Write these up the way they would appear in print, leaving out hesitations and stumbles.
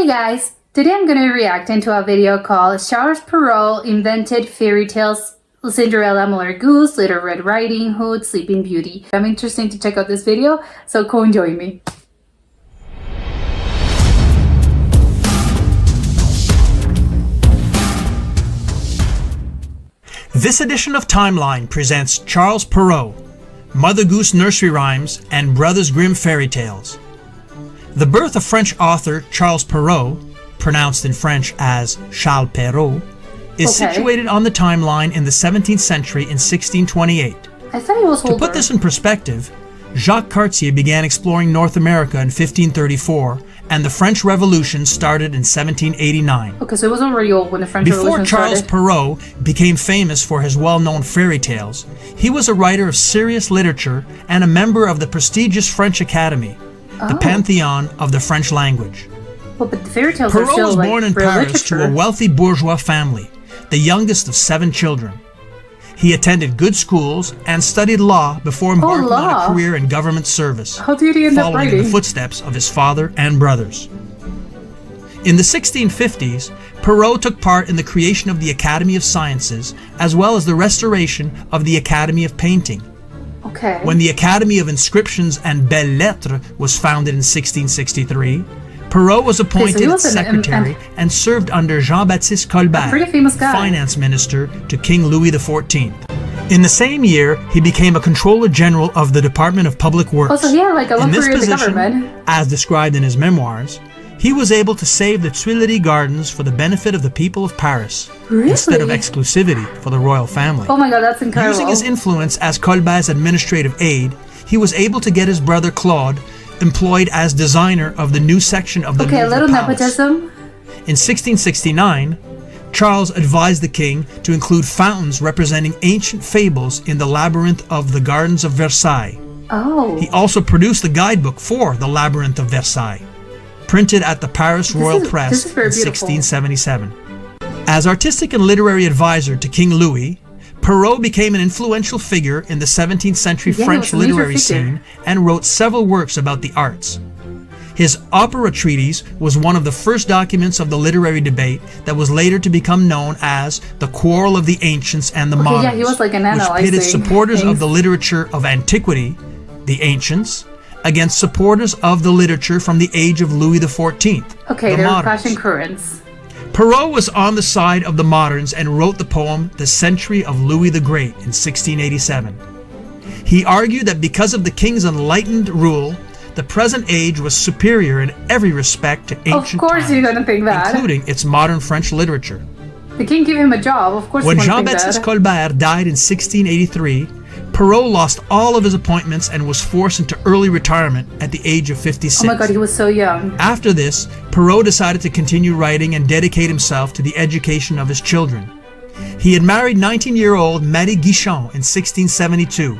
Hey guys, today I'm going to react into a video called Charles Perrault Invented Fairy Tales, Cinderella, Goose, Little Red Riding Hood, Sleeping Beauty. I'm interested to check out this video, so come join me. This edition of Timeline presents Charles Perrault, Mother Goose Nursery Rhymes and Brothers Grimm Fairy Tales. The birth of French author Charles Perrault, pronounced in French as Charles Perrault, is situated on the timeline in the 17th century in 1628. I thought he was older. To put this in perspective, Jacques Cartier began exploring North America in 1534, and the French Revolution started in 1789. Okay, so it was already old when the French Revolution started. Before Charles Perrault became famous for his well-known fairy tales, he was a writer of serious literature and a member of the prestigious French Academy, the pantheon of the French language. Well, but the fairy tales Perrault are still was born in Paris literature. to a wealthy bourgeois family, the youngest of 7 children. He attended good schools and studied law before embarking on a career in government service, How did he end up following writing? in the footsteps of his father and brothers. In the 1650s, Perrault took part in the creation of the Academy of Sciences, as well as the restoration of the Academy of Painting. Okay. When the Academy of Inscriptions and Belles-Lettres was founded in 1663, Perrault was appointed its secretary and served under Jean-Baptiste Colbert, pretty famous guy. finance minister to King Louis XIV. In the same year, he became a Controller General of the Department of Public Works. Oh, so he had like a long career in the government. As described in his memoirs, he was able to save the Tuileries Gardens for the benefit of the people of Paris, instead of exclusivity for the royal family. Oh my god, that's incredible. Using his influence as Colbert's administrative aide, he was able to get his brother Claude employed as designer of the new section of the Louvre a little Palace. nepotism. In 1669, Charles advised the king to include fountains representing ancient fables in the labyrinth of the Gardens of Versailles. Oh. He also produced the guidebook for the Labyrinth of Versailles, printed at the Paris Royal Press in 1677. As artistic and literary advisor to King Louis, Perrault became an influential figure in the 17th century French literary scene and wrote several works about the arts. His opera treatise was one of the first documents of the literary debate that was later to become known as the Quarrel of the Ancients and the Moderns, yeah, he was like an which analyzing pitted supporters of the literature of antiquity, the ancients, against supporters of the literature from the age of Louis XIV, Okay, the there were moderns. clashing currents. Perrault was on the side of the moderns and wrote the poem The Century of Louis the Great in 1687. He argued that because of the king's enlightened rule, the present age was superior in every respect to ancient Of course times, you're gonna think that. including its modern French literature. The king gave him a job, of course When you're gonna think Jean-Baptiste that. Colbert died in 1683, Perrault lost all of his appointments and was forced into early retirement at the age of 56. Oh my god, he was so young. After this, Perrault decided to continue writing and dedicate himself to the education of his children. He had married 19-year-old Marie Guichon in 1672.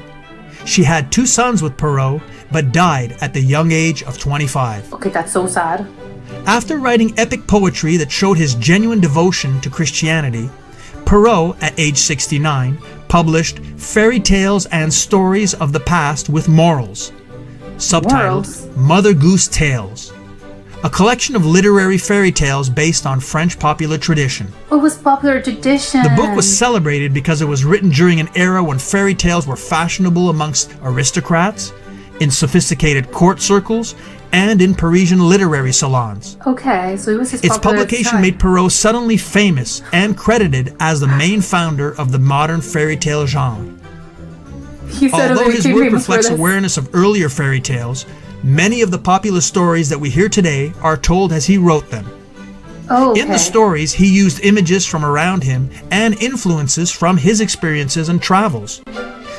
She had 2 sons with Perrault, but died at the young age of 25. Okay, that's so sad. After writing epic poetry that showed his genuine devotion to Christianity, Perrault, at age 69, published Fairy Tales and Stories of the Past with Morals, subtitled Mother Goose Tales, a collection of literary fairy tales based on French popular tradition. It was popular tradition. The book was celebrated because it was written during an era when fairy tales were fashionable amongst aristocrats, in sophisticated court circles, and in Parisian literary salons. Okay, so it was his Its publication made Perrault suddenly famous and credited as the main founder of the modern fairy tale genre. Although his work reflects awareness of earlier fairy tales, many of the popular stories that we hear today are told as he wrote them. In the stories, he used images from around him and influences from his experiences and travels.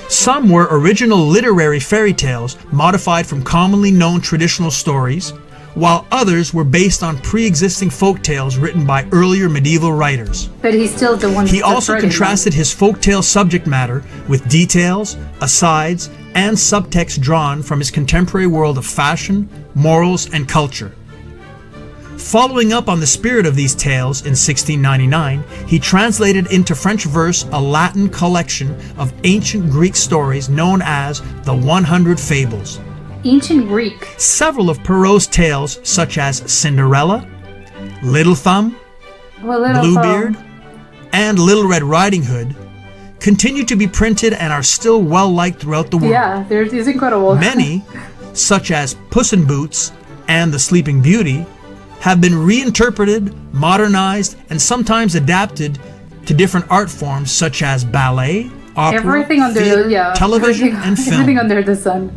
Some were original literary fairy tales modified from commonly known traditional stories, while others were based on pre-existing folk tales written by earlier medieval writers. But he's still the one. He also contrasted his folktale subject matter with details, asides, and subtext drawn from his contemporary world of fashion, morals, and culture. Following up on the spirit of these tales in 1699, he translated into French verse a Latin collection of ancient Greek stories known as the 100 Fables. Ancient Greek. Several of Perrault's tales, such as Cinderella, Little Thumb, Bluebeard, and Little Red Riding Hood continue to be printed and are still well liked throughout the world. Yeah, it's incredible. Many, such as Puss in Boots and The Sleeping Beauty, have been reinterpreted, modernized, and sometimes adapted to different art forms such as ballet, opera, theater, television, and film. Everything under the sun.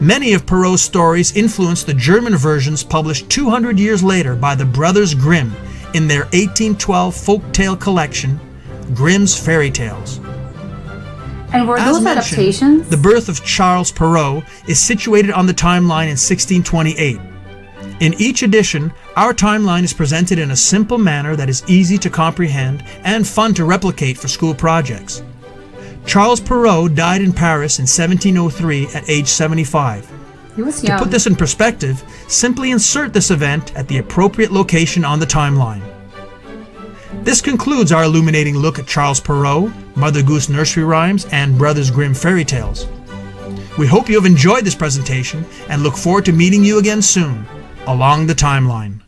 Many of Perrault's stories influenced the German versions published 200 years later by the Brothers Grimm in their 1812 folktale collection, Grimm's Fairy Tales. And were those adaptations? The birth of Charles Perrault is situated on the timeline in 1628. In each edition, our timeline is presented in a simple manner that is easy to comprehend and fun to replicate for school projects. Charles Perrault died in Paris in 1703 at age 75. He was young. To put this in perspective, simply insert this event at the appropriate location on the timeline. This concludes our illuminating look at Charles Perrault, Mother Goose nursery rhymes, and Brothers Grimm fairy tales. We hope you have enjoyed this presentation and look forward to meeting you again soon along the timeline.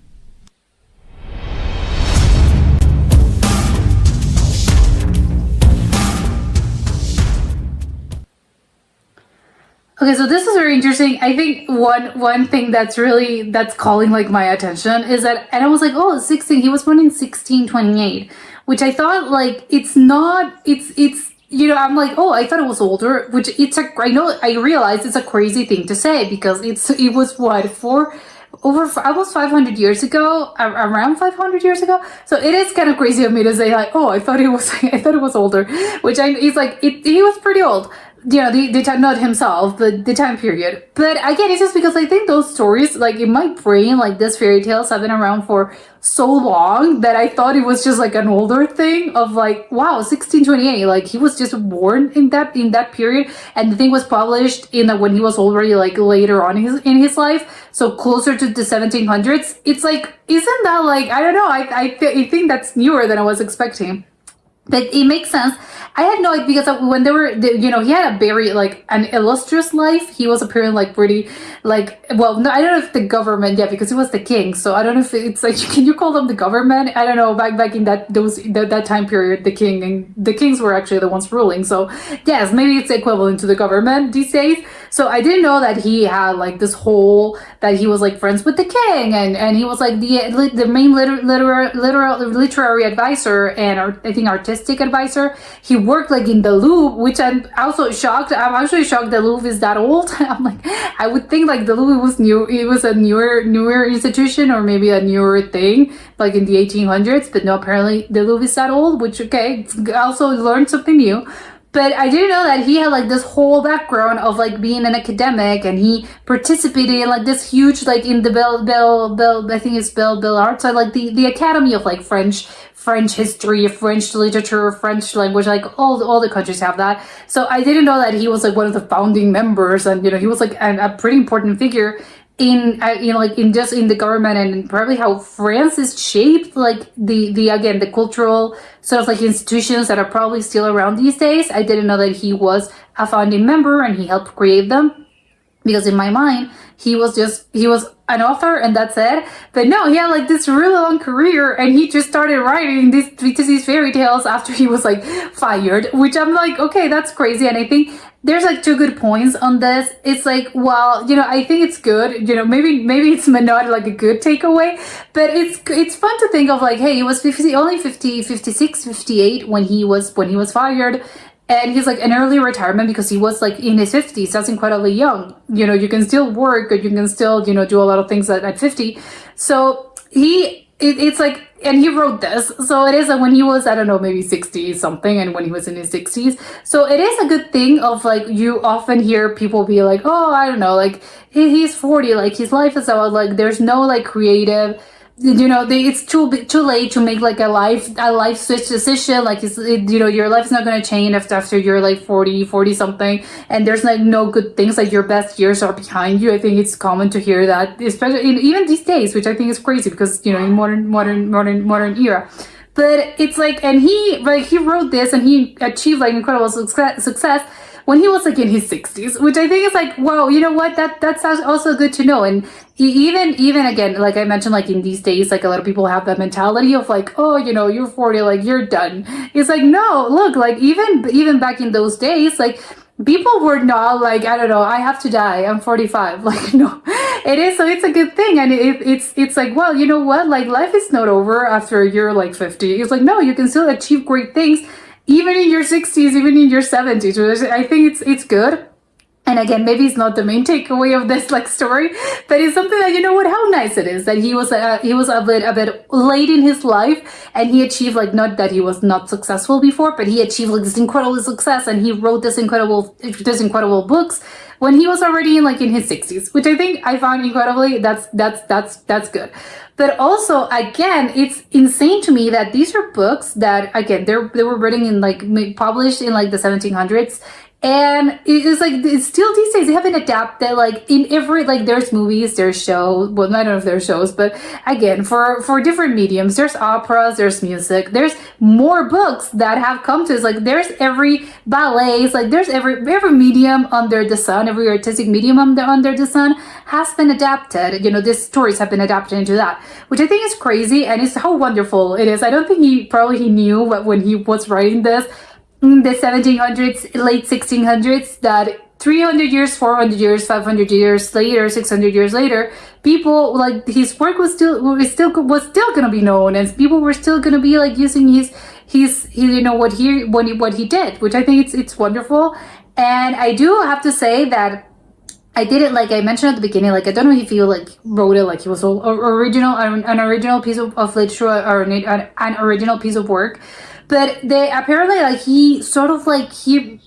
Okay, so this is very interesting. I think one thing that's calling like my attention is that, and I was like, oh, 16, he was born in 1628, which I thought like, it's I'm like, oh, I thought it was older, which I realized it's a crazy thing to say because it was almost 500 years ago, around 500 years ago. So it is kind of crazy of me to say like, oh, I thought it was older, which he was pretty old. The time, not himself, but the time period. But again, it's just because I think those stories, like in my brain, like these fairy tales have been around for so long that I thought it was just like an older thing of like, wow, 1628, like he was just born in that period, and the thing was published when he was already like later on in his life, so closer to the 1700s. It's like, isn't that like, I don't know, I think that's newer than I was expecting. But it makes sense. I had no idea because when he had a very like an illustrious life. He was apparently like pretty like, well, no, I don't know if the government, yeah, because he was the king. So I don't know if it's like, can you call them the government? I don't know. Back in that time period, the kings were actually the ones ruling. So yes, maybe it's equivalent to the government these days. So I didn't know that he had like this whole, that he was like friends with the king, and he was like the main literary advisor and I think artistic advisor. He worked like in the Louvre, which I'm also shocked. I'm actually shocked the Louvre is that old. I'm like, I would think like the Louvre was new. It was a newer institution or maybe a newer thing, like in the 1800s. But no, apparently the Louvre is that old. Which okay, also learned something new. But I didn't know that he had like this whole background of like being an academic, and he participated in like this huge, like in the Bell I think it's Bell Arts, so like the Academy of like French history, French literature, French language, like all the countries have that. So I didn't know that he was like one of the founding members, and he was like a pretty important figure in the government, and probably how France is shaped, like the cultural sort of like institutions that are probably still around these days. I didn't know that he was a founding member and he helped create them, because in my mind he was an author and that's it. But no, he had like this really long career, and he just started writing these fairy tales after he was like fired, which I'm like, okay, that's crazy. And I think there's like two good points on this. It's like, well, I think it's good, maybe it's not like a good takeaway, but it's fun to think of like, hey, he was 56, 58 when he was fired. And he's like an early retirement because he was like in his 50s. That's incredibly young. You can still work, or you can still, do a lot of things at 50. So it's like, and he wrote this. So it is like when he was, I don't know, maybe 60 something, and when he was in his 60s. So it is a good thing of like, you often hear people be like, oh, I don't know, like he's 40, like his life is out, like there's no like creative, it's too late to make like a life switch decision. Like your life's not going to change after you're like 40 something, and there's like no good things, like your best years are behind you. I think it's common to hear that, especially even these days, which I think is crazy because in modern era. But it's like, and he wrote this and he achieved like incredible success. when he was like in his 60s, which I think is like, wow, you know what, that's also good to know. And even again, like I mentioned, like in these days, like a lot of people have that mentality of like, oh, you know, you're 40, like you're done. It's like, no, look, like even back in those days, like people were not like, I don't know, I have to die, I'm 45. Like, no, it is. So it's a good thing. And it's like, well, you know what, like life is not over after you're like 50. It's like, no, you can still achieve great things even in your 60s, even in your 70s. I think it's good. And again, maybe it's not the main takeaway of this like story, but it's something that, you know what, how nice it is that he was a bit late in his life, and he achieved, like, not that he was not successful before, but he achieved like this incredible success, and he wrote this incredible books when he was already in his 60s, which I found incredibly, that's good. But also, again, it's insane to me that these are books that, again, they were written in published in the 1700s. And it's like, it's still these days, they have been adapted, like in every, like there's movies, there's shows, well, I don't know if there's shows, but again, for different mediums, there's operas, there's music, there's more books that have come to us. Like there's every ballets, like there's every medium under the sun, every artistic medium under the sun has been adapted. You know, these stories have been adapted into that, which I think is crazy, and it's how wonderful it is. I don't think he knew when he was writing this, in the 1700s, late 1600s, that 300 years, 400 years, 500 years later, 600 years later, people, like, his work was still going to be known, and people were still going to be like using his you know, what he did, which I think it's wonderful. And I do have to say that I did it, like I mentioned at the beginning, like I don't know if you like wrote it like it was an original piece of literature or an original piece of work. But they apparently, like, he sort of like he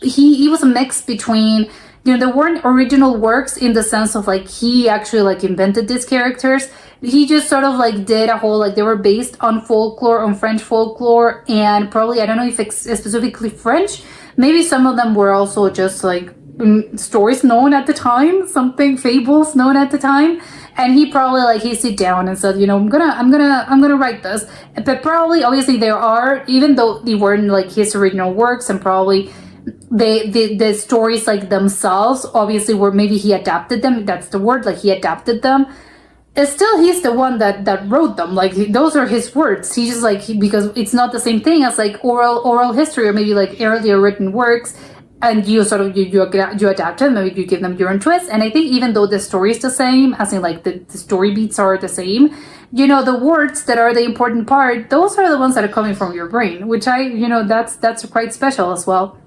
was a mix between, you know, there weren't original works in the sense of like he actually like invented these characters. He just sort of like did a whole, like, they were based on folklore, on French folklore, and probably, I don't know if it's specifically French. Maybe some of them were also just like stories known at the time, something, fables known at the time. And he probably, like, he sit down and said, you know, I'm gonna write this. But probably, obviously, there are, even though they weren't like his original works, and probably the stories like themselves obviously were, maybe he adapted them. That's the word, like he adapted them. It's still, he's the one that wrote them. Like, those are his words. He just like, because it's not the same thing as like oral history, or maybe like earlier written works. And you sort of, you adapt them, maybe you give them your own twist. And I think even though the story is the same, as in like the story beats are the same, you know, the words that are the important part, those are the ones that are coming from your brain, which you know, that's quite special as well.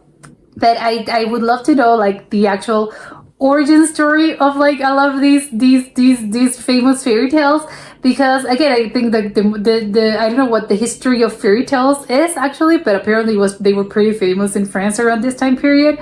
But I would love to know like the actual origin story of like a lot of these famous fairy tales, because again, I think that the I don't know what the history of fairy tales is actually, but apparently they were pretty famous in France around this time period.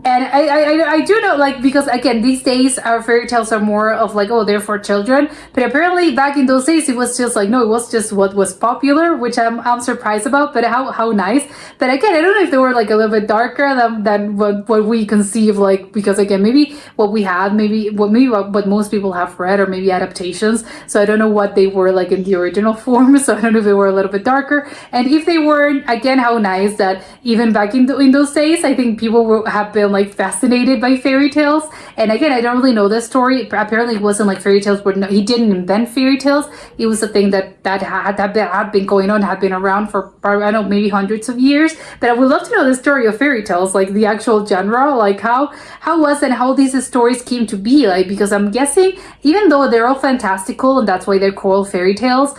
And I do know, like, because again, these days our fairy tales are more of like, oh, they're for children, but apparently back in those days it was just like, no, it was just what was popular, which I'm surprised about, but how nice. But again, I don't know if they were like a little bit darker than what we conceive, like, because again, maybe what we had, maybe what most people have read, or maybe adaptations, so I don't know what they were like in the original form, so I don't know if they were a little bit darker. And if they weren't, again, how nice that even back in those days, I think people have been like fascinated by fairy tales. And again, I don't really know this story. Apparently it wasn't like fairy tales he didn't invent fairy tales. It was a thing that had been going on, had been around for, I don't know, maybe hundreds of years. But I would love to know the story of fairy tales, like the actual genre, like how was and how these stories came to be, like, because I'm guessing, even though they're all fantastical and that's why they're called fairy tales,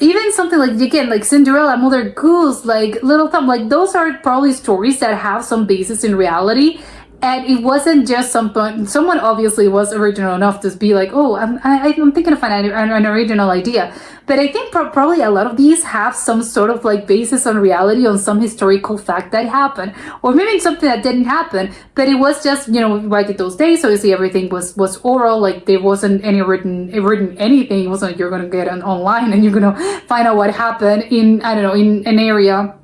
even something like, again, like Cinderella, Mother Goose, like Little Thumb, like those are probably stories that have some basis in reality. And it wasn't just someone obviously was original enough to be like, oh, I'm thinking of an original idea. But I think probably a lot of these have some sort of like basis on reality, on some historical fact that happened, or maybe something that didn't happen, but it was just, you know, like in those days, obviously everything was oral, like there wasn't any written anything. It wasn't like you're going to get online and you're going to find out what happened in, I don't know, in an area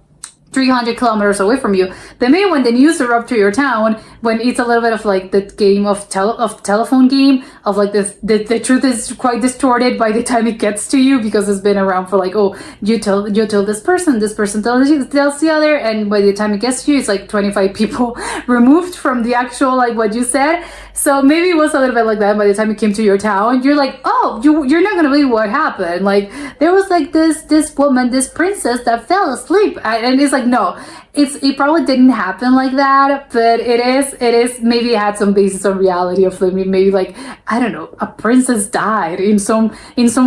300 kilometers away from you. But maybe when the news are up to your town, when it's a little bit of like the game of telephone game of like the truth is quite distorted by the time it gets to you, because it's been around for like, oh, you tell this person tells the other, and by the time it gets to you, it's like 25 people removed from the actual like what you said. So maybe it was a little bit like that. By the time it came to your town, you're like, oh, you're not gonna believe what happened. Like there was like this woman, this princess that fell asleep, and it's like, no, it probably didn't happen like that, but it is maybe it had some basis on reality of maybe like, I don't know, a princess died in some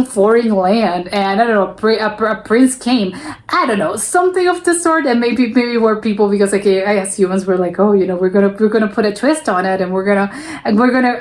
foreign land, and I don't know, a prince came, I don't know, something of the sort. And maybe we're people, because like as humans we're like, oh, you know, we're gonna put a twist on it, and we're gonna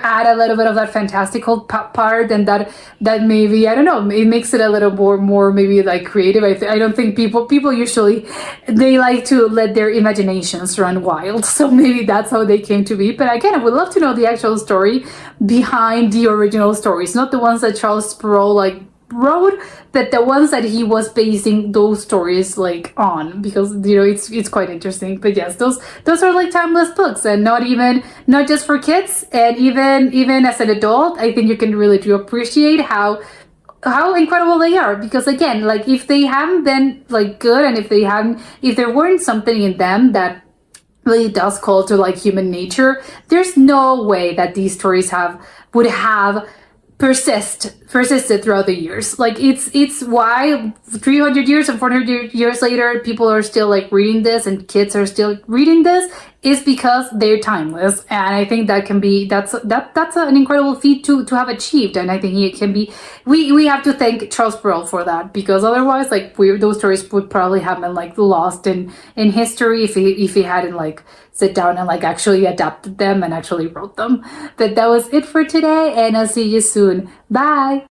add a little bit of that fantastical part, and that maybe, I don't know, it makes it a little more maybe like creative. I don't think people usually, they like to let their imaginations run wild, so maybe that's how they came to be. But again, I would love to know the actual story behind the original stories, not the ones that Charles Perrault like wrote, but the ones that he was basing those stories like on, because you know it's quite interesting. But yes, those are like timeless books, and not just for kids, and even as an adult, I think you can really do appreciate how incredible they are. Because again, like if they haven't been like good, and if there weren't something in them that really does call to like human nature, there's no way that these stories would have persisted throughout the years. Like it's why 300 years and 400 years later people are still like reading this, and kids are still reading this, is because they're timeless. And I think that's an incredible feat to have achieved. And I think it can be, we have to thank Charles Perrault for that, because otherwise like those stories would probably have been like lost in history if he hadn't like sit down and like actually adapted them and actually wrote them. But that was it for today, and I'll see you soon. Bye.